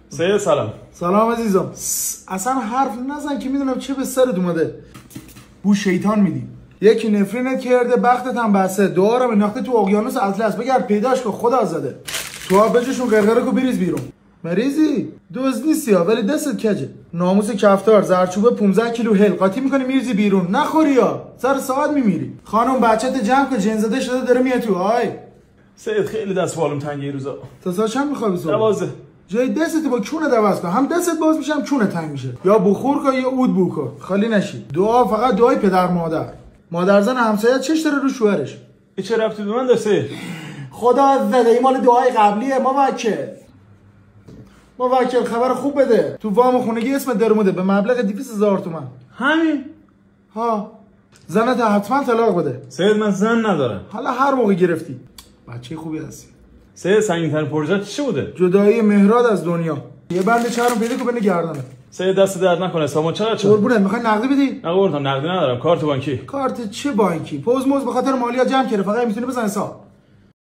سید سلام. سلام عزیزم. اصلا حرف نزن که میدونم چه به سرت اومده. بو شیطان میدی. یکی نفرینت کرده بختت هم بسه. دعا رو انداخته تو اقیانوس اطلس. بگرد پیداش کن خدا زده. تو بجشون قرقره کو بریز بیرون. مریضی دوز نیستی ها ولی دستت کجه. ناموس کفتار زرچوبه 15 کیلو هل قاطی میکنی میریزی بیرون. نخوری ها سر ساعت میمیری. خانم بچت جمع کن جن زده شده داره میاد تو. آی سید خیلی دست بالم تنگه این روزا. تا ساعت چند میخوای بزنی؟ 12. جای دستت با چونه عوض کن. هم دستت باز میشه هم چونه تنگ میشه. یا بخور کن یا عود بو کن. خالی نشی. دعا فقط دعای پدر مادر زن همسایه چش داره رو شوهرش. این چه ربطی به من داره؟ خدا زده این مال دعای قبلیه. موکل خبر خوب بده. تو وام خونگی اسم درموده به مبلغ 200,000 تومان. همین؟ ها زنت حتما طلاق بده. سید من زن ندارم. حالا هر موقع گرفتی بچه خوبی هستی. سید سنگین‌ترین پروژه چی بوده؟ جدایی مهراد از دنیا. یه بند چرم پیدا کن بین گردنه. سید دست درد نکنه. سامان چقدر شد؟ قربونت میخوای نقدی بدی؟ نه قربونم نقدی ندارم. کارت بانکی. کارت چه بانکی؟ پوزموز به خاطر مالیات جمع کرده فقط میتونه بزنه حساب.